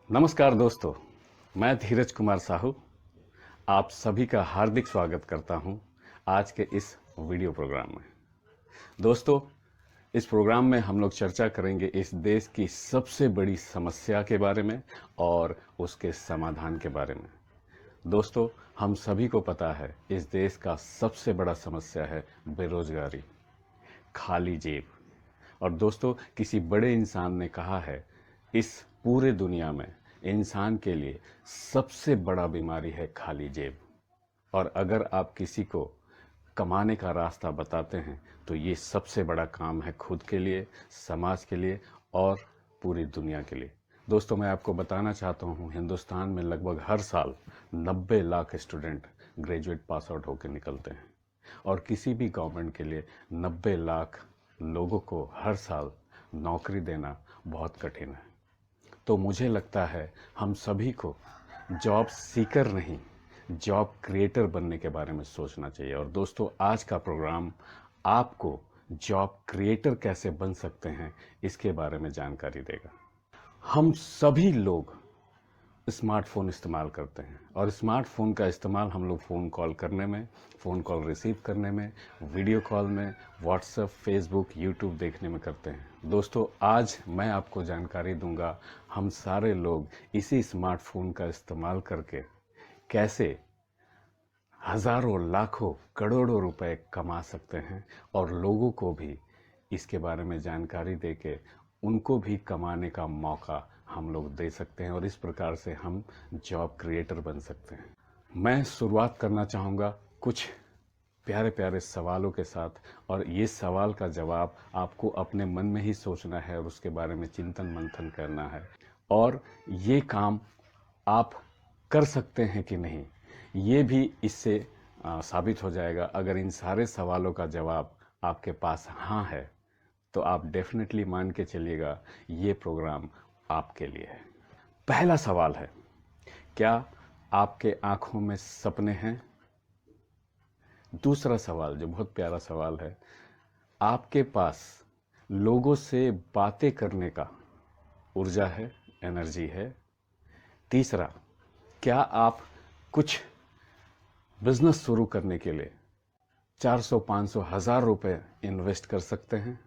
नमस्कार दोस्तों, मैं धीरज कुमार साहू आप सभी का हार्दिक स्वागत करता हूं आज के इस वीडियो प्रोग्राम में। दोस्तों, इस प्रोग्राम में हम लोग चर्चा करेंगे इस देश की सबसे बड़ी समस्या के बारे में और उसके समाधान के बारे में। दोस्तों, हम सभी को पता है इस देश का सबसे बड़ा समस्या है बेरोजगारी, खाली जेब। और दोस्तों, किसी बड़े इंसान ने कहा है इस पूरे दुनिया में इंसान के लिए सबसे बड़ा बीमारी है खाली जेब। और अगर आप किसी को कमाने का रास्ता बताते हैं तो ये सबसे बड़ा काम है खुद के लिए, समाज के लिए और पूरी दुनिया के लिए। दोस्तों, मैं आपको बताना चाहता हूँ हिंदुस्तान में लगभग हर साल 90 lakh student graduate pass out होकर निकलते हैं और किसी भी गवर्नमेंट के लिए 90 लाख लोगों को हर साल नौकरी देना बहुत कठिन है। तो मुझे लगता है हम सभी को जॉब सीकर नहीं, जॉब क्रिएटर बनने के बारे में सोचना चाहिए। और दोस्तों, आज का प्रोग्राम आपको जॉब क्रिएटर कैसे बन सकते हैं इसके बारे में जानकारी देगा। हम सभी लोग स्मार्टफ़ोन इस्तेमाल करते हैं और स्मार्टफ़ोन का इस्तेमाल हम लोग फ़ोन कॉल करने में, फ़ोन कॉल रिसीव करने में, वीडियो कॉल में, व्हाट्सएप, फेसबुक, यूट्यूब देखने में करते हैं। दोस्तों, आज मैं आपको जानकारी दूंगा हम सारे लोग इसी स्मार्टफ़ोन का इस्तेमाल करके कैसे हज़ारों, लाखों, करोड़ों रुपए कमा सकते हैं और लोगों को भी इसके बारे में जानकारी देके उनको भी कमाने का मौका हम लोग दे सकते हैं और इस प्रकार से हम जॉब क्रिएटर बन सकते हैं। मैं शुरुआत करना चाहूँगा कुछ प्यारे प्यारे सवालों के साथ और ये सवाल का जवाब आपको अपने मन में ही सोचना है और उसके बारे में चिंतन मंथन करना है। और ये काम आप कर सकते हैं कि नहीं, ये भी इससे साबित हो जाएगा। अगर इन सारे सवालों का जवाब आपके पास हाँ है तो आप डेफिनेटली मान के चलिएगा ये प्रोग्राम आपके लिए है। पहला सवाल है, क्या आपके आंखों में सपने हैं? दूसरा सवाल जो बहुत प्यारा सवाल है, आपके पास लोगों से बातें करने का ऊर्जा है, एनर्जी है? तीसरा, क्या आप कुछ बिजनेस शुरू करने के लिए 400, 500, 1000 रुपए इन्वेस्ट कर सकते हैं?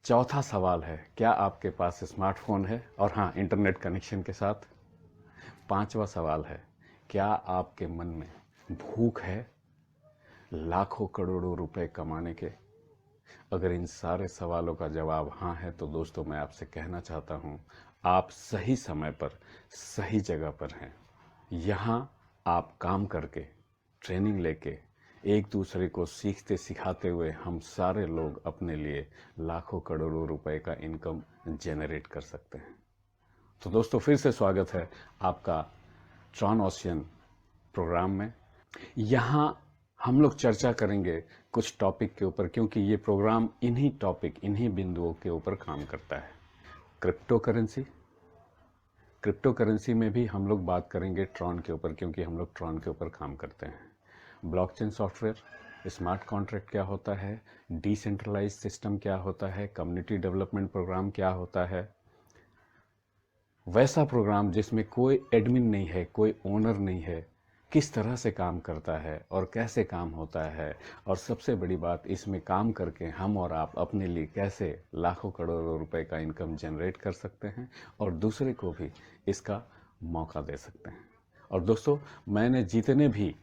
चौथा सवाल है, क्या आपके पास स्मार्टफोन है और हाँ, इंटरनेट कनेक्शन के साथ? पांचवा सवाल है, क्या आपके मन में भूख है लाखों करोड़ों रुपए कमाने के? अगर इन सारे सवालों का जवाब हाँ है तो दोस्तों, मैं आपसे कहना चाहता हूँ आप सही समय पर सही जगह पर हैं। यहाँ आप काम करके, ट्रेनिंग लेके, एक दूसरे को सीखते सिखाते हुए हम सारे लोग अपने लिए लाखों करोड़ों रुपए का इनकम जनरेट कर सकते हैं। तो दोस्तों, फिर से स्वागत है आपका ट्रॉन ओशियन प्रोग्राम में। यहाँ हम लोग चर्चा करेंगे कुछ टॉपिक के ऊपर, क्योंकि ये प्रोग्राम इन्हीं टॉपिक, इन्हीं बिंदुओं के ऊपर काम करता है। क्रिप्टो करेंसी, क्रिप्टो करेंसी में भी हम लोग बात करेंगे ट्रॉन के ऊपर, क्योंकि हम लोग ट्रॉन के ऊपर काम करते हैं। ब्लॉकचेन सॉफ्टवेयर, स्मार्ट कॉन्ट्रैक्ट क्या होता है, डिसेंट्रलाइज सिस्टम क्या होता है, कम्युनिटी डेवलपमेंट प्रोग्राम क्या होता है, वैसा प्रोग्राम जिसमें कोई एडमिन नहीं है, कोई ओनर नहीं है, किस तरह से काम करता है और कैसे काम होता है, और सबसे बड़ी बात, इसमें काम करके हम और आप अपने लिए कैसे लाखों करोड़ों रुपए का इनकम जनरेट कर सकते हैं और दूसरे को भी इसका मौका दे सकते हैं। और दोस्तों, मैंने जितने भी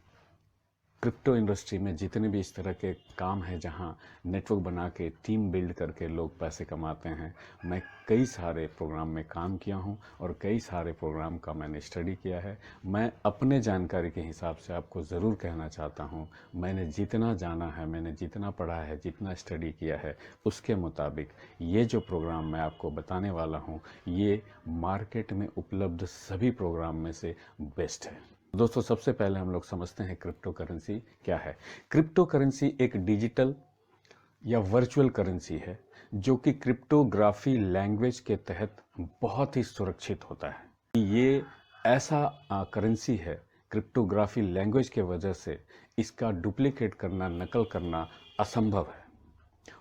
क्रिप्टो इंडस्ट्री में जितने भी इस तरह के काम हैं जहां नेटवर्क बना के टीम बिल्ड करके लोग पैसे कमाते हैं, मैं कई सारे प्रोग्राम में काम किया हूं और कई सारे प्रोग्राम का मैंने स्टडी किया है। मैं अपने जानकारी के हिसाब से आपको ज़रूर कहना चाहता हूं, मैंने जितना जाना है, मैंने जितना पढ़ा है, जितना स्टडी किया है, उसके मुताबिक ये जो प्रोग्राम मैं आपको बताने वाला हूँ ये मार्केट में उपलब्ध सभी प्रोग्राम में से बेस्ट है। दोस्तों, सबसे पहले हम लोग समझते हैं क्रिप्टो करेंसी क्या है। क्रिप्टो करेंसी एक डिजिटल या वर्चुअल करेंसी है जो कि क्रिप्टोग्राफी लैंग्वेज के तहत बहुत ही सुरक्षित होता है। ये ऐसा करेंसी है, क्रिप्टोग्राफी लैंग्वेज के वजह से इसका डुप्लीकेट करना, नकल करना असंभव है।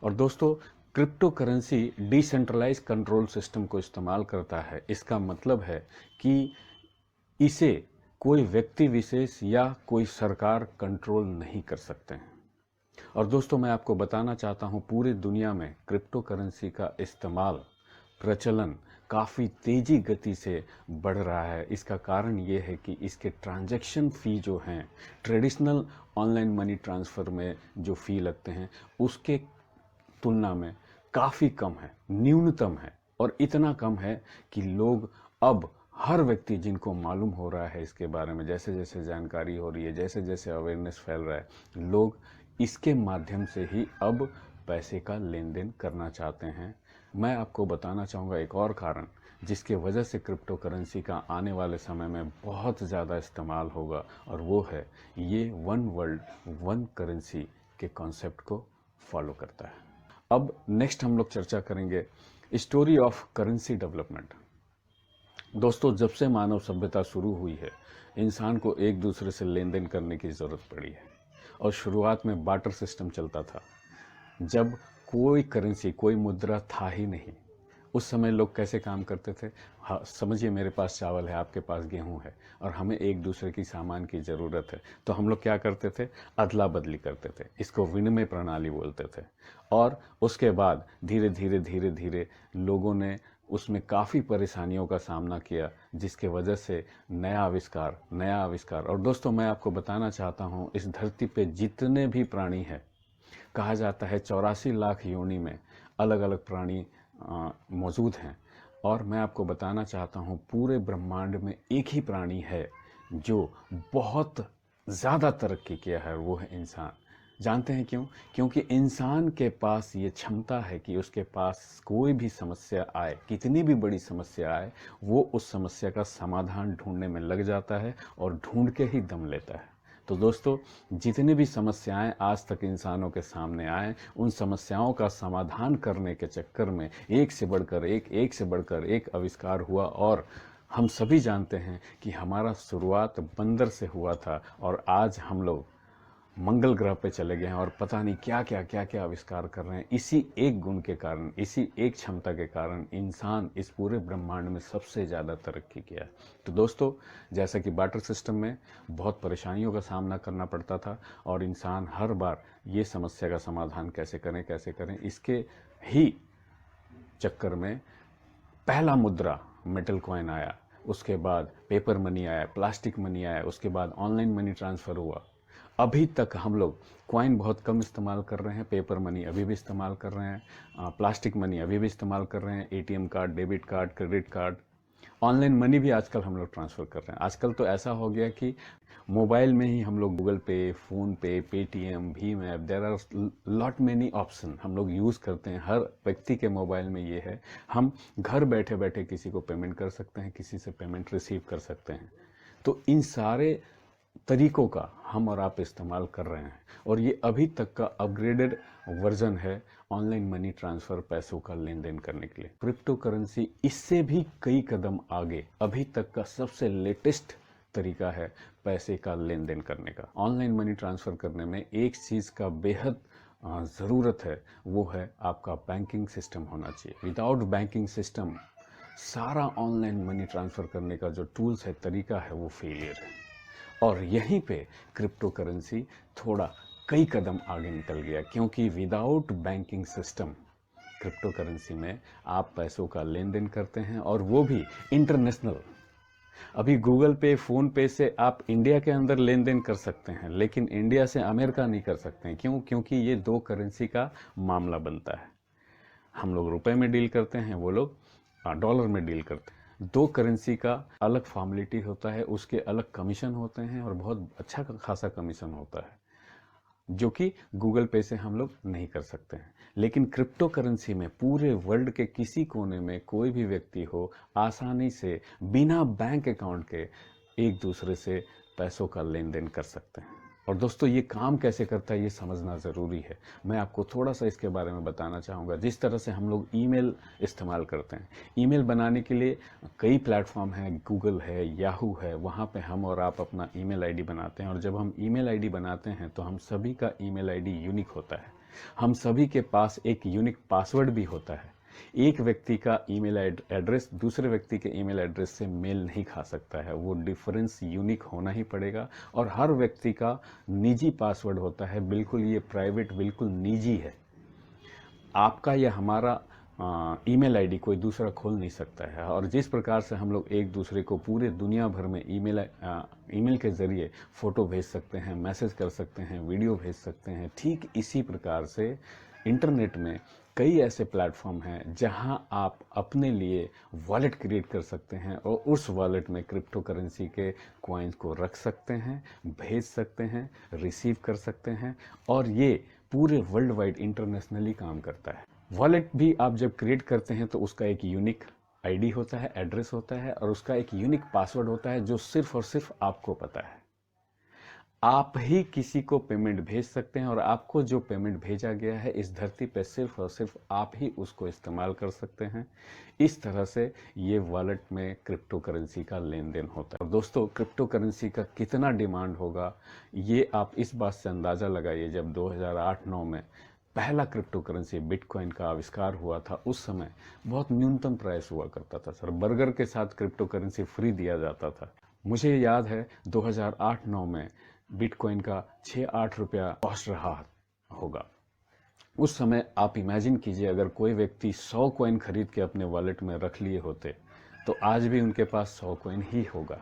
और दोस्तों, cryptocurrency decentralise control system को इस्तेमाल करता है। इसका मतलब है कि इसे कोई व्यक्ति विशेष या कोई सरकार कंट्रोल नहीं कर सकते हैं। और दोस्तों, मैं आपको बताना चाहता हूं, पूरी दुनिया में क्रिप्टो करेंसी का इस्तेमाल, प्रचलन काफ़ी तेज़ी गति से बढ़ रहा है। इसका कारण ये है कि इसके ट्रांजैक्शन फ़ी जो हैं, ट्रेडिशनल ऑनलाइन मनी ट्रांसफ़र में जो फ़ी लगते हैं उसके तुलना में काफ़ी कम है, न्यूनतम है। और इतना कम है कि लोग अब, हर व्यक्ति जिनको मालूम हो रहा है इसके बारे में, जैसे जैसे जानकारी हो रही है, जैसे जैसे अवेयरनेस फैल रहा है, लोग इसके माध्यम से ही अब पैसे का लेन देन करना चाहते हैं। मैं आपको बताना चाहूँगा एक और कारण जिसके वजह से क्रिप्टो करेंसी का आने वाले समय में बहुत ज़्यादा इस्तेमाल होगा, और वो है ये वन वर्ल्ड वन करेंसी के कॉन्सेप्ट को फॉलो करता है। अब नेक्स्ट हम लोग चर्चा करेंगे स्टोरी ऑफ करेंसी डेवलपमेंट। दोस्तों, जब से मानव सभ्यता शुरू हुई है, इंसान को एक दूसरे से लेन देन करने की ज़रूरत पड़ी है। और शुरुआत में बार्टर सिस्टम चलता था, जब कोई करेंसी, कोई मुद्रा था ही नहीं। उस समय लोग कैसे काम करते थे? हाँ, समझिए मेरे पास चावल है, आपके पास गेहूं है, और हमें एक दूसरे की सामान की ज़रूरत है, तो हम लोग क्या करते थे? अदला बदली करते थे। इसको विनिमय प्रणाली बोलते थे। और उसके बाद धीरे धीरे धीरे धीरे लोगों ने उसमें काफ़ी परेशानियों का सामना किया, जिसके वजह से नया आविष्कार। और दोस्तों, मैं आपको बताना चाहता हूँ, इस धरती पे जितने भी प्राणी हैं, कहा जाता है 84 लाख योनि में अलग अलग प्राणी मौजूद हैं। और मैं आपको बताना चाहता हूँ, पूरे ब्रह्मांड में एक ही प्राणी है जो बहुत ज़्यादा तरक्की किया है, वो है इंसान। जानते हैं क्यों? क्योंकि इंसान के पास ये क्षमता है कि उसके पास कोई भी समस्या आए, कितनी भी बड़ी समस्या आए, वो उस समस्या का समाधान ढूंढने में लग जाता है और ढूंढ के ही दम लेता है। तो दोस्तों, जितनी भी समस्याएं आज तक इंसानों के सामने आए, उन समस्याओं का समाधान करने के चक्कर में एक से बढ़कर एक आविष्कार हुआ। और हम सभी जानते हैं कि हमारा शुरुआत बंदर से हुआ था, और आज हम लोग मंगल ग्रह पे चले गए हैं और पता नहीं क्या क्या आविष्कार कर रहे हैं। इसी एक गुण के कारण, इसी एक क्षमता के कारण इंसान इस पूरे ब्रह्मांड में सबसे ज़्यादा तरक्की किया है। तो दोस्तों, जैसा कि बार्टर सिस्टम में बहुत परेशानियों का सामना करना पड़ता था, और इंसान हर बार ये समस्या का समाधान कैसे करें, इसके ही चक्कर में पहला मुद्रा मेटल कॉइन आया, उसके बाद पेपर मनी आया, प्लास्टिक मनी आया, उसके बाद ऑनलाइन मनी ट्रांसफ़र हुआ। अभी तक हम लोग कॉइन बहुत कम इस्तेमाल कर रहे हैं, पेपर मनी अभी भी इस्तेमाल कर रहे हैं, प्लास्टिक मनी अभी भी इस्तेमाल कर रहे हैं, ATM card, debit card, credit card, online money भी आजकल हम लोग ट्रांसफ़र कर रहे हैं। आजकल तो ऐसा हो गया कि मोबाइल में ही हम लोग Google Pay, PhonePe, Paytm, भीम app, there are lot many option हम लोग यूज़ करते हैं। हर व्यक्ति के मोबाइल में ये है, हम घर बैठे बैठे किसी को पेमेंट कर सकते हैं, किसी से पेमेंट रिसीव कर सकते हैं। तो इन सारे तरीकों का हम और आप इस्तेमाल कर रहे हैं, और ये अभी तक का अपग्रेडेड वर्जन है ऑनलाइन मनी ट्रांसफ़र, पैसों का लेन देन करने के लिए। क्रिप्टो करेंसी इससे भी कई कदम आगे, अभी तक का सबसे लेटेस्ट तरीका है पैसे का लेन देन करने का। ऑनलाइन मनी ट्रांसफ़र करने में एक चीज़ का बेहद ज़रूरत है, वो है आपका बैंकिंग सिस्टम होना चाहिए। विदाउट बैंकिंग सिस्टम सारा ऑनलाइन मनी ट्रांसफ़र करने का जो टूल्स है, तरीका है, वो फेलियर है। और यहीं पे क्रिप्टो करेंसी थोड़ा कई कदम आगे निकल गया, क्योंकि without banking system crypto currency में आप पैसों का लेन देन करते हैं, और वो भी इंटरनेशनल। अभी गूगल पे, फ़ोन पे से आप इंडिया के अंदर लेन देन कर सकते हैं, लेकिन इंडिया से अमेरिका नहीं कर सकते हैं। क्यों? क्योंकि ये दो करेंसी का मामला बनता है। हम लोग रुपए में डील करते हैं, वो लोग डॉलर में डील करते हैं। दो करेंसी का अलग फॉर्मेलिटी होता है, उसके अलग कमीशन होते हैं, और बहुत अच्छा खासा कमीशन होता है, जो कि गूगल पे से हम लोग नहीं कर सकते हैं। लेकिन क्रिप्टो करेंसी में पूरे वर्ल्ड के किसी कोने में कोई भी व्यक्ति हो, आसानी से बिना बैंक अकाउंट के एक दूसरे से पैसों का लेन देन कर सकते हैं। और दोस्तों, ये काम कैसे करता है ये समझना ज़रूरी है। मैं आपको थोड़ा सा इसके बारे में बताना चाहूँगा। जिस तरह से हम लोग ईमेल इस्तेमाल करते हैं, ईमेल बनाने के लिए कई प्लेटफॉर्म हैं, गूगल है, याहू है, वहाँ पे हम और आप अपना ईमेल आईडी बनाते हैं। और जब हम ईमेल आईडी बनाते हैं तो हम सभी का ईमेल आईडी यूनिक होता है। हम सभी के पास एक यूनिक पासवर्ड भी होता है। एक व्यक्ति का ईमेल एड्रेस दूसरे व्यक्ति के ईमेल एड्रेस से मेल नहीं खा सकता है, वो डिफरेंस यूनिक होना ही पड़ेगा। और हर व्यक्ति का निजी पासवर्ड होता है, बिल्कुल ये प्राइवेट, बिल्कुल निजी है। आपका या हमारा ईमेल आईडी कोई दूसरा खोल नहीं सकता है। और जिस प्रकार से हम लोग एक दूसरे को पूरे दुनिया भर में ईमेल के ज़रिए फ़ोटो भेज सकते हैं, मैसेज कर सकते हैं, वीडियो भेज सकते हैं, ठीक इसी प्रकार से इंटरनेट में कई ऐसे प्लेटफॉर्म हैं जहां आप अपने लिए वॉलेट क्रिएट कर सकते हैं और उस वॉलेट में क्रिप्टो करेंसी के कॉइन्स को रख सकते हैं, भेज सकते हैं, रिसीव कर सकते हैं, और ये पूरे वर्ल्ड वाइड इंटरनेशनली काम करता है। वॉलेट भी आप जब क्रिएट करते हैं तो उसका एक यूनिक आईडी होता है, एड्रेस होता है, और उसका एक यूनिक पासवर्ड होता है जो सिर्फ और सिर्फ आपको पता है। आप ही किसी को पेमेंट भेज सकते हैं और आपको जो पेमेंट भेजा गया है इस धरती पे सिर्फ और सिर्फ आप ही उसको इस्तेमाल कर सकते हैं। इस तरह से ये वॉलेट में क्रिप्टो करेंसी का लेन देन होता है। और दोस्तों, क्रिप्टो करेंसी का कितना डिमांड होगा ये आप इस बात से अंदाज़ा लगाइए। जब 2008-9 में पहला क्रिप्टो करेंसी बिटकॉइन का आविष्कार हुआ था, उस समय बहुत न्यूनतम प्राइस हुआ करता था सर। बर्गर के साथ क्रिप्टो करेंसी फ्री दिया जाता था। मुझे याद है 2008-9 में बिटकॉइन का 6-8 रुपया कॉस्ट रहा होगा। उस समय आप इमेजिन कीजिए, अगर कोई व्यक्ति 100 कॉइन खरीद के अपने वॉलेट में रख लिए होते तो आज भी उनके पास 100 कॉइन ही होगा।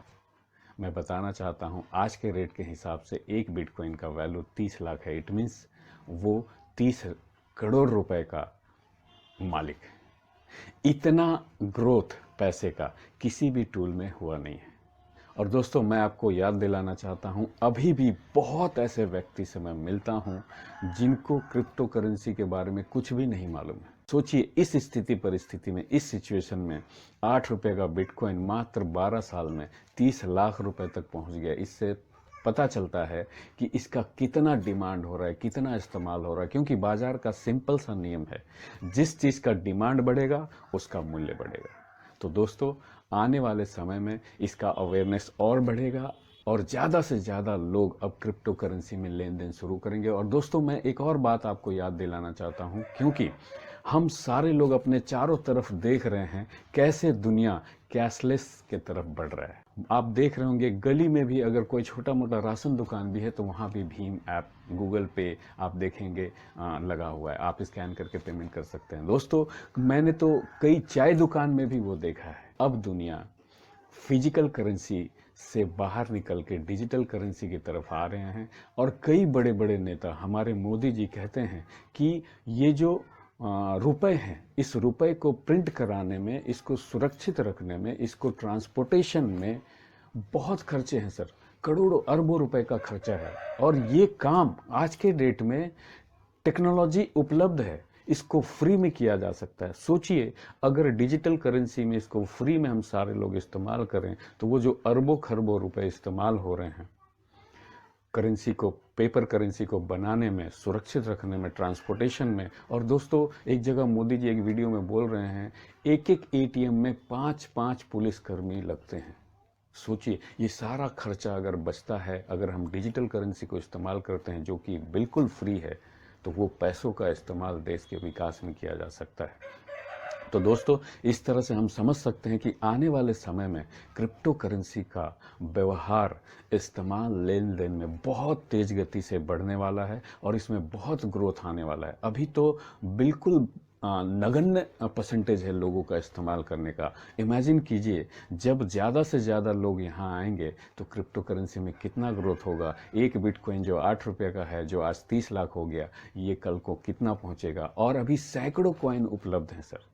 मैं बताना चाहता हूँ, आज के रेट के हिसाब से एक बिटकॉइन का वैल्यू 30 लाख है। इट मीन्स वो 30 करोड़ रुपए का मालिक है। इतना ग्रोथ पैसे का किसी भी टूल में हुआ नहीं है। और दोस्तों, मैं आपको याद दिलाना चाहता हूं, अभी भी बहुत ऐसे व्यक्ति से मैं मिलता हूं जिनको क्रिप्टो करेंसी के बारे में कुछ भी नहीं मालूम है। सोचिए, इस स्थिति परिस्थिति में, इस सिचुएशन में 8 रुपए का बिटकॉइन मात्र 12 साल में 30 लाख रुपए तक पहुंच गया। इससे पता चलता है कि इसका कितना डिमांड हो रहा है, कितना इस्तेमाल हो रहा है। क्योंकि बाजार का सिंपल सा नियम है, जिस चीज़ का डिमांड बढ़ेगा उसका मूल्य बढ़ेगा। तो दोस्तों, आने वाले समय में इसका अवेयरनेस और बढ़ेगा और ज़्यादा से ज़्यादा लोग अब क्रिप्टो करेंसी में लेन देन शुरू करेंगे। और दोस्तों, मैं एक और बात आपको याद दिलाना चाहता हूं, क्योंकि हम सारे लोग अपने चारों तरफ देख रहे हैं कैसे दुनिया कैशलेस के तरफ बढ़ रहा है। आप देख रहे होंगे, गली में भी अगर कोई छोटा मोटा राशन दुकान भी है तो वहाँ भी भीम ऐप, गूगल पे आप देखेंगे लगा हुआ है। आप स्कैन करके पेमेंट कर सकते हैं। दोस्तों, मैंने तो कई चाय दुकान में भी वो देखा है। अब दुनिया फिजिकल करेंसी से बाहर निकल के डिजिटल करेंसी की तरफ आ रहे हैं। और कई बड़े बड़े नेता, हमारे मोदी जी कहते हैं कि ये जो रुपए हैं, इस रुपए को प्रिंट कराने में, इसको सुरक्षित रखने में, इसको ट्रांसपोर्टेशन में बहुत खर्चे हैं सर। करोड़ों अरबों रुपए का खर्चा है। और ये काम आज के डेट में टेक्नोलॉजी उपलब्ध है, इसको फ्री में किया जा सकता है। सोचिए, अगर डिजिटल करेंसी में इसको फ्री में हम सारे लोग इस्तेमाल करें तो वो जो अरबों खरबों रुपए इस्तेमाल हो रहे हैं करेंसी को, पेपर करेंसी को बनाने में, सुरक्षित रखने में, ट्रांसपोर्टेशन में। और दोस्तों, एक जगह मोदी जी एक वीडियो में बोल रहे हैं, एक एक एटीएम में 5-5 पुलिसकर्मी लगते हैं। सोचिए, ये सारा खर्चा अगर बचता है, अगर हम डिजिटल करेंसी को इस्तेमाल करते हैं जो कि बिल्कुल फ्री है, तो वो पैसों का इस्तेमाल देश के विकास में किया जा सकता है। तो दोस्तों, इस तरह से हम समझ सकते हैं कि आने वाले समय में क्रिप्टो करेंसी का व्यवहार, इस्तेमाल, लेन देन में बहुत तेज गति से बढ़ने वाला है और इसमें बहुत ग्रोथ आने वाला है। अभी तो बिल्कुल नगण्य परसेंटेज है लोगों का इस्तेमाल करने का। इमेजिन कीजिए, जब ज़्यादा से ज़्यादा लोग यहाँ आएंगे तो क्रिप्टो करेंसी में कितना ग्रोथ होगा। एक बिटकॉइन जो 8 रुपये का है, जो आज 30 लाख हो गया, ये कल को कितना पहुँचेगा। और अभी सैकड़ों कॉइन उपलब्ध हैं सर।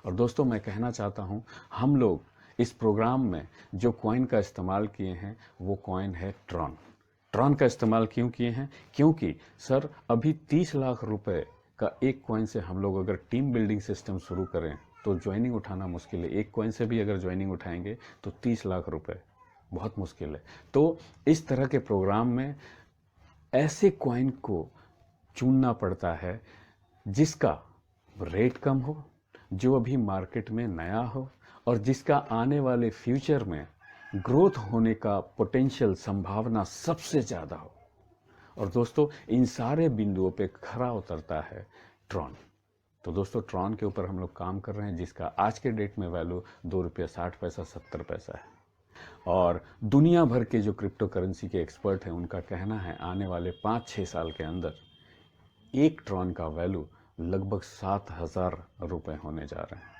और दोस्तों, मैं कहना चाहता हूं, हम लोग इस प्रोग्राम में जो कॉइन का इस्तेमाल किए हैं वो कॉइन है ट्रॉन। ट्रॉन का इस्तेमाल क्यों किए हैं? क्योंकि सर, अभी 30 लाख रुपए का एक कॉइन से हम लोग अगर टीम बिल्डिंग सिस्टम शुरू करें तो ज्वाइनिंग उठाना मुश्किल है। एक कॉइन से भी अगर ज्वाइनिंग उठाएंगे तो 30 लाख रुपए बहुत मुश्किल है। तो इस तरह के प्रोग्राम में ऐसे कॉइन को चुनना पड़ता है जिसका रेट कम हो, जो अभी मार्केट में नया हो और जिसका आने वाले फ्यूचर में ग्रोथ होने का पोटेंशियल, संभावना सबसे ज़्यादा हो। और दोस्तों इन सारे बिंदुओं पे खरा उतरता है ट्रॉन। तो दोस्तों ट्रॉन के ऊपर हम लोग काम कर रहे हैं, जिसका आज के डेट में वैल्यू 2 रुपये 60 पैसा 70 पैसा है। और दुनिया भर के जो क्रिप्टो करेंसी के एक्सपर्ट हैं उनका कहना है आने वाले 5-6 साल के अंदर एक ट्रॉन का वैल्यू लगभग 7,000 रुपये होने जा रहे हैं।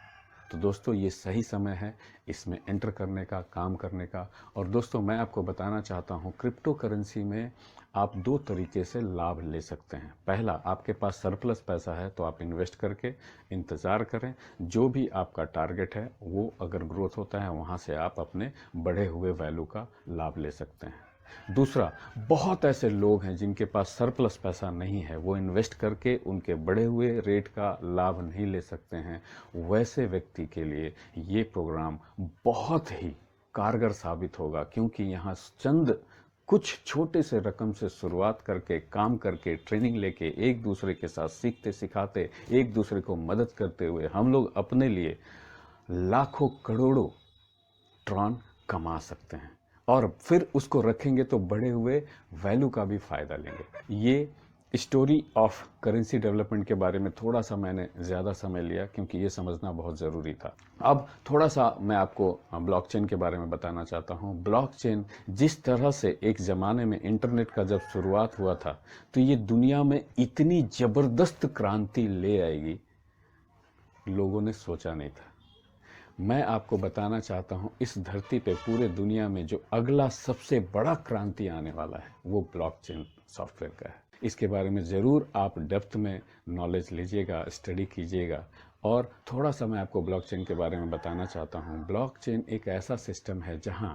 तो दोस्तों ये सही समय है इसमें एंटर करने का, काम करने का। और दोस्तों मैं आपको बताना चाहता हूँ क्रिप्टो करेंसी में आप 2 तरीके से लाभ ले सकते हैं। पहला, आपके पास सरप्लस पैसा है तो आप इन्वेस्ट करके इंतज़ार करें, जो भी आपका टारगेट है वो अगर ग्रोथ होता है वहाँ से आप अपने बढ़े हुए वैल्यू का लाभ ले सकते हैं। दूसरा, बहुत ऐसे लोग हैं जिनके पास सरप्लस पैसा नहीं है, वो इन्वेस्ट करके उनके बढ़े हुए रेट का लाभ नहीं ले सकते हैं। वैसे व्यक्ति के लिए ये प्रोग्राम बहुत ही कारगर साबित होगा, क्योंकि यहाँ चंद कुछ छोटे से रकम से शुरुआत करके, काम करके, ट्रेनिंग लेके, एक दूसरे के साथ सीखते सिखाते, एक दूसरे को मदद करते हुए हम लोग अपने लिए लाखों करोड़ों ट्रॉन कमा सकते हैं और फिर उसको रखेंगे तो बढ़े हुए वैल्यू का भी फ़ायदा लेंगे। ये स्टोरी ऑफ करेंसी डेवलपमेंट के बारे में थोड़ा सा मैंने ज़्यादा समय लिया, क्योंकि ये समझना बहुत ज़रूरी था। अब थोड़ा सा मैं आपको ब्लॉकचेन के बारे में बताना चाहता हूँ। ब्लॉकचेन जिस तरह से एक ज़माने में इंटरनेट का जब शुरुआत हुआ था, तो ये दुनिया में इतनी ज़बरदस्त क्रांति ले आएगी, लोगों ने सोचा नहीं था। मैं आपको बताना चाहता हूं इस धरती पे पूरे दुनिया में जो अगला सबसे बड़ा क्रांति आने वाला है वो ब्लॉकचेन सॉफ्टवेयर का है। इसके बारे में ज़रूर आप डेप्थ में नॉलेज लीजिएगा, स्टडी कीजिएगा। और थोड़ा सा मैं आपको ब्लॉकचेन के बारे में बताना चाहता हूं। ब्लॉकचेन एक ऐसा सिस्टम है जहां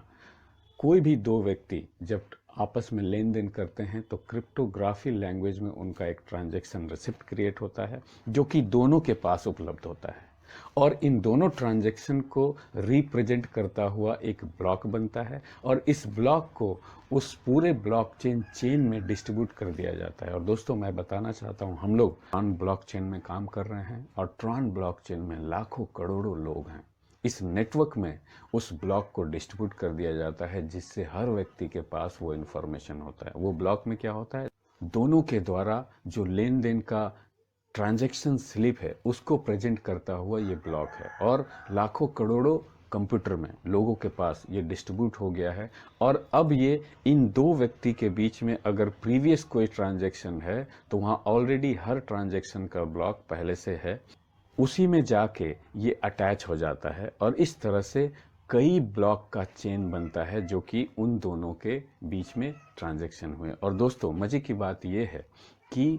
कोई भी 2 व्यक्ति जब आपस में लेन देन करते हैं तो क्रिप्टोग्राफी लैंग्वेज में उनका एक ट्रांजैक्शन रिसिप्ट क्रिएट होता है, जो कि दोनों के पास उपलब्ध होता है। और इन दोनों ट्रांजैक्शन को रिप्रेजेंट करता हुआ एक ब्लॉक बनता है और इस ब्लॉक को उस पूरे ब्लॉकचेन चेन में डिस्ट्रीब्यूट कर दिया जाता है। और दोस्तों मैं बताना चाहता हूं, हम लोग ट्रॉन ब्लॉकचेन में काम कर रहे हैं और ट्रॉन ब्लॉकचेन में लाखों करोड़ों लोग हैं। इस नेटवर्क में उस ब्लॉक को डिस्ट्रीब्यूट कर दिया जाता है, जिससे हर व्यक्ति के पास वो इन्फॉर्मेशन होता है। वो ब्लॉक में क्या होता है, दोनों के द्वारा जो लेन देन का ट्रांजैक्शन स्लिप है उसको प्रेजेंट करता हुआ ये ब्लॉक है। और लाखों करोड़ों कंप्यूटर में लोगों के पास ये डिस्ट्रीब्यूट हो गया है। और अब ये इन 2 व्यक्ति के बीच में अगर प्रीवियस कोई ट्रांजैक्शन है तो वहाँ ऑलरेडी हर ट्रांजैक्शन का ब्लॉक पहले से है, उसी में जाके ये अटैच हो जाता है और इस तरह से कई ब्लॉक का चेन बनता है जो कि उन दोनों के बीच में ट्रांजैक्शन हुए। और दोस्तों मज़े की बात ये है कि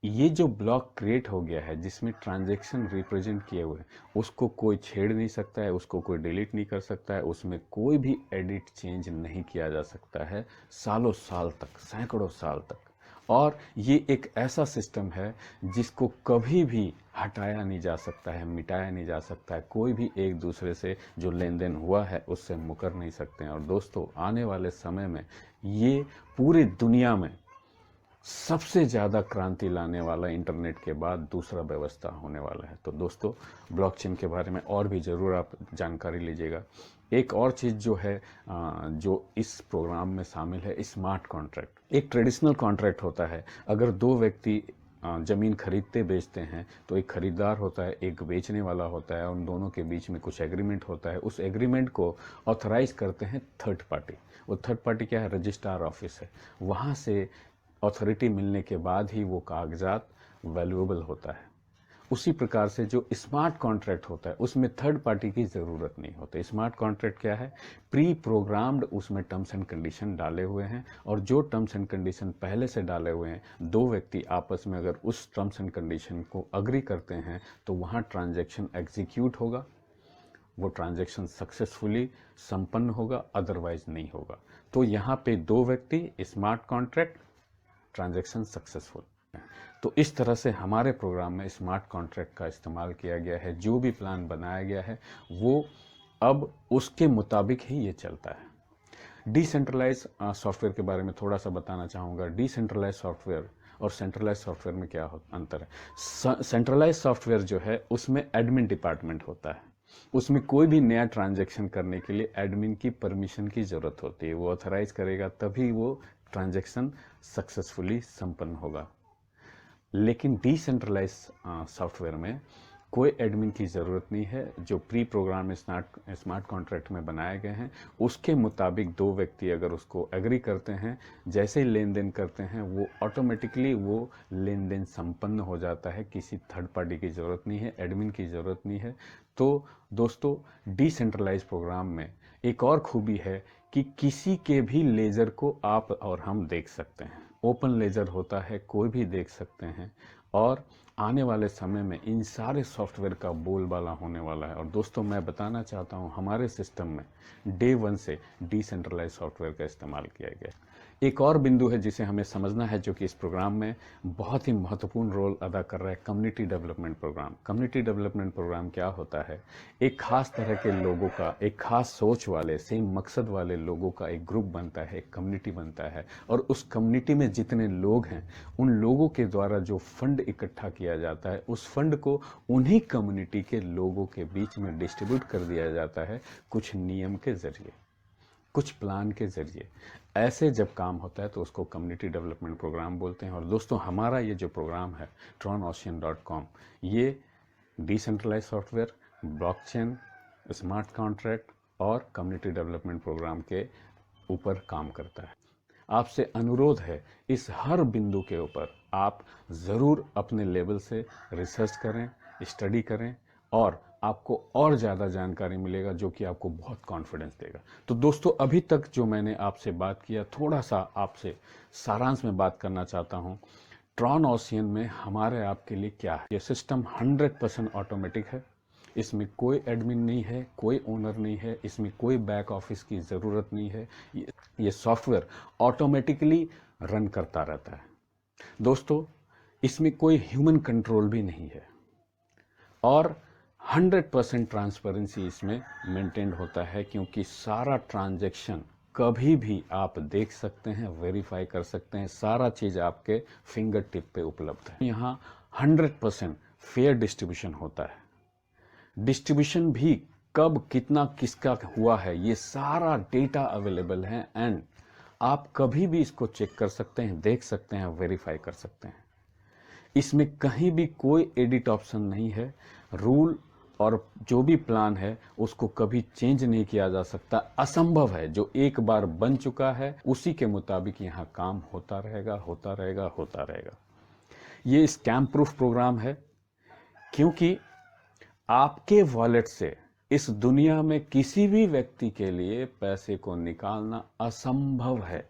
ये जो ब्लॉक क्रिएट हो गया है जिसमें ट्रांजैक्शन रिप्रेजेंट किए हुए हैं, उसको कोई छेड़ नहीं सकता है, उसको कोई डिलीट नहीं कर सकता है, उसमें कोई भी एडिट चेंज नहीं किया जा सकता है सालों साल तक, सैकड़ों साल तक। और ये एक ऐसा सिस्टम है जिसको कभी भी हटाया नहीं जा सकता है, मिटाया नहीं जा सकता है। कोई भी एक दूसरे से जो लेन देन हुआ है उससे मुकर नहीं सकते हैं। और दोस्तों आने वाले समय में ये पूरी दुनिया में सबसे ज़्यादा क्रांति लाने वाला इंटरनेट के बाद दूसरा व्यवस्था होने वाला है। तो दोस्तों ब्लॉकचेन के बारे में और भी ज़रूर आप जानकारी लीजिएगा। एक और चीज़ जो है जो इस प्रोग्राम में शामिल है, स्मार्ट कॉन्ट्रैक्ट। एक ट्रेडिशनल कॉन्ट्रैक्ट होता है, अगर 2 व्यक्ति ज़मीन खरीदते बेचते हैं तो एक खरीदार होता है, एक बेचने वाला होता है, उन दोनों के बीच में कुछ एग्रीमेंट होता है। उस एग्रीमेंट को ऑथराइज करते हैं थर्ड पार्टी। वो थर्ड पार्टी क्या है, रजिस्ट्रार ऑफिस है। वहाँ से अथॉरिटी मिलने के बाद ही वो कागजात वैल्यूएबल होता है। उसी प्रकार से जो स्मार्ट कॉन्ट्रैक्ट होता है उसमें थर्ड पार्टी की ज़रूरत नहीं होती। स्मार्ट कॉन्ट्रैक्ट क्या है, प्री प्रोग्राम्ड उसमें टर्म्स एंड कंडीशन डाले हुए हैं और जो टर्म्स एंड कंडीशन पहले से डाले हुए हैं, 2 व्यक्ति आपस में अगर उस टर्म्स एंड कंडीशन को अग्री करते हैं तो वहाँ ट्रांजैक्शन एग्जीक्यूट होगा, वो ट्रांजैक्शन सक्सेसफुली संपन्न होगा, अदरवाइज नहीं होगा। तो यहाँ पे 2 व्यक्ति, स्मार्ट कॉन्ट्रैक्ट, ट्रांजैक्शन सक्सेसफुल। तो इस तरह से हमारे प्रोग्राम में स्मार्ट कॉन्ट्रैक्ट का इस्तेमाल किया गया है। जो भी प्लान बनाया गया है वो अब उसके मुताबिक ही ये चलता है। डिसेंट्रलाइज सॉफ्टवेयर के बारे में थोड़ा सा बताना चाहूँगा। डिसेंट्रलाइज सॉफ्टवेयर और सेंट्रलाइज सॉफ्टवेयर में क्या अंतर है। सेंट्रलाइज सॉफ्टवेयर जो है उसमें एडमिन डिपार्टमेंट होता है, उसमें कोई भी नया ट्रांजैक्शन करने के लिए एडमिन की परमिशन की ज़रूरत होती है, वो ऑथराइज करेगा तभी वो ट्रांजैक्शन सक्सेसफुली संपन्न होगा। लेकिन डिसेंट्रलाइज सॉफ्टवेयर में कोई एडमिन की ज़रूरत नहीं है। जो प्री प्रोग्राम स्मार्ट कॉन्ट्रैक्ट में बनाए गए हैं उसके मुताबिक दो व्यक्ति अगर उसको एग्री करते हैं, जैसे ही लेन देन करते हैं, वो ऑटोमेटिकली वो लेन देन संपन्न हो जाता है। किसी थर्ड पार्टी की ज़रूरत नहीं है, एडमिन की ज़रूरत नहीं है। तो दोस्तों, डिसेंट्रलाइज प्रोग्राम में एक और खूबी है कि किसी के भी लेज़र को आप और हम देख सकते हैं। ओपन लेज़र होता है, कोई भी देख सकते हैं। और आने वाले समय में इन सारे सॉफ्टवेयर का बोलबाला होने वाला है। और दोस्तों, मैं बताना चाहता हूं, हमारे सिस्टम में डे 1 से डिसेंट्रलाइज सॉफ्टवेयर का इस्तेमाल किया गया है। एक और बिंदु है जिसे हमें समझना है, जो कि इस प्रोग्राम में बहुत ही महत्वपूर्ण रोल अदा कर रहा है, community development programme. Community development programme क्या होता है? एक खास तरह के लोगों का, एक खास सोच वाले, सेम मकसद वाले लोगों का एक ग्रुप बनता है, एक कम्युनिटी बनता है। और उस कम्युनिटी में जितने लोग हैं, उन लोगों के द्वारा जो फंड इकट्ठा किया जाता है, उस फंड को उन्हीं कम्युनिटी के लोगों के बीच में डिस्ट्रीब्यूट कर दिया जाता है, कुछ नियम के जरिए, कुछ प्लान के जरिए। ऐसे जब काम होता है तो उसको कम्युनिटी डेवलपमेंट प्रोग्राम बोलते हैं। और दोस्तों, हमारा ये जो प्रोग्राम है tronocean.com, ये decentralise software, blockchain, smart contract और कम्युनिटी डेवलपमेंट प्रोग्राम के ऊपर काम करता है। आपसे अनुरोध है, इस हर बिंदु के ऊपर आप ज़रूर अपने लेवल से रिसर्च करें, स्टडी करें, और आपको और ज़्यादा जानकारी मिलेगा, जो कि आपको बहुत कॉन्फिडेंस देगा। तो दोस्तों, अभी तक जो मैंने आपसे बात किया, थोड़ा सा आपसे सारांश में बात करना चाहता हूँ। ट्रॉनओशियन में हमारे आपके लिए क्या है? ये सिस्टम 100% ऑटोमेटिक है। इसमें कोई एडमिन नहीं है, कोई ओनर नहीं है, इसमें कोई बैक ऑफिस की ज़रूरत नहीं है। ये सॉफ्टवेयर ऑटोमेटिकली रन करता रहता है। दोस्तों, इसमें कोई ह्यूमन कंट्रोल भी नहीं है। और 100% ट्रांसपेरेंसी इसमें मेंटेन होता है, क्योंकि सारा ट्रांजैक्शन कभी भी आप देख सकते हैं, वेरीफाई कर सकते हैं। सारा चीज़ आपके फिंगर टिप पे उपलब्ध है। यहाँ 100% फेयर डिस्ट्रीब्यूशन होता है। डिस्ट्रीब्यूशन भी कब कितना किसका हुआ है, ये सारा डेटा अवेलेबल है। एंड आप कभी भी इसको चेक कर सकते हैं, देख सकते हैं, वेरीफाई कर सकते हैं। इसमें कहीं भी कोई एडिट ऑप्शन नहीं है। रूल और जो भी प्लान है उसको कभी चेंज नहीं किया जा सकता, असंभव है। जो एक बार बन चुका है उसी के मुताबिक यहाँ काम होता रहेगा, होता रहेगा, होता रहेगा। ये स्कैम प्रूफ प्रोग्राम है, क्योंकि आपके वॉलेट से इस दुनिया में किसी भी व्यक्ति के लिए पैसे को निकालना असंभव है।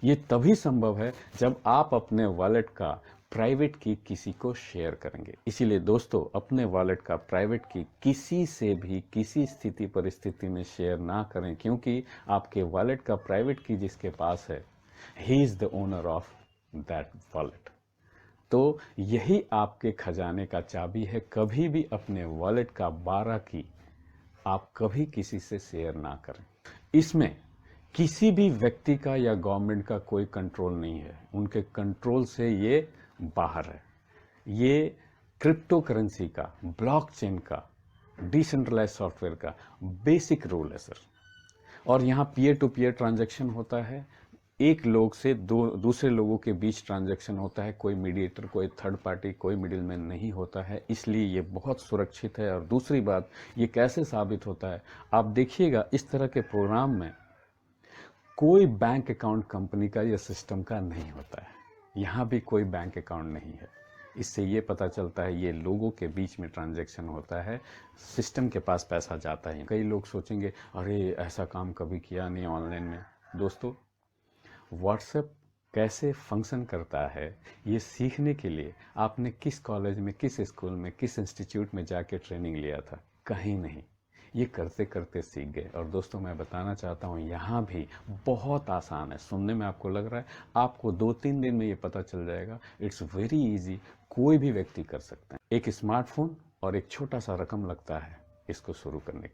ये तभी संभव है जब आप अपने वॉलेट का प्राइवेट की किसी को शेयर करेंगे। इसीलिए दोस्तों, अपने वॉलेट का प्राइवेट की किसी से भी किसी स्थिति परिस्थिति में शेयर ना करें, क्योंकि आपके वॉलेट का प्राइवेट की जिसके पास है, he is the owner of that wallet. तो यही आपके खजाने का चाबी है। कभी भी अपने वॉलेट का 12 की आप कभी किसी से शेयर ना करें। इसमें किसी भी व्यक्ति का या गवर्नमेंट का कोई कंट्रोल नहीं है। उनके कंट्रोल से ये बाहर है। ये क्रिप्टो करेंसी का, ब्लॉकचेन का, डिसेंट्रलाइज सॉफ्टवेयर का बेसिक रूल है सर। और यहाँ पीयर टू पीयर ट्रांजैक्शन होता है। एक लोग से दूसरे लोगों के बीच ट्रांजैक्शन होता है। कोई मीडिएटर, कोई थर्ड पार्टी, कोई मिडिलमैन नहीं होता है। इसलिए ये बहुत सुरक्षित है। और दूसरी बात, ये कैसे साबित होता है, आप देखिएगा, इस तरह के प्रोग्राम में कोई बैंक अकाउंट कंपनी का या सिस्टम का नहीं होता है। यहाँ भी कोई बैंक अकाउंट नहीं है। इससे ये पता चलता है ये लोगों के बीच में ट्रांजैक्शन होता है, सिस्टम के पास पैसा जाता है। कई लोग सोचेंगे, अरे ऐसा काम कभी किया नहीं ऑनलाइन में। दोस्तों, व्हाट्सएप कैसे फंक्शन करता है, ये सीखने के लिए आपने किस कॉलेज में, किस स्कूल में, किस इंस्टीट्यूट में जाके ट्रेनिंग लिया था? कहीं नहीं। ये करते करते सीख गए। और दोस्तों, मैं बताना चाहता हूँ, यहाँ भी बहुत आसान है। सुनने में आपको लग रहा है, आपको 2-3 दिन में ये पता चल जाएगा। इट्स वेरी इजी, कोई भी व्यक्ति कर सकता है। एक स्मार्टफोन और एक छोटा सा रकम लगता है इसको शुरू करने के।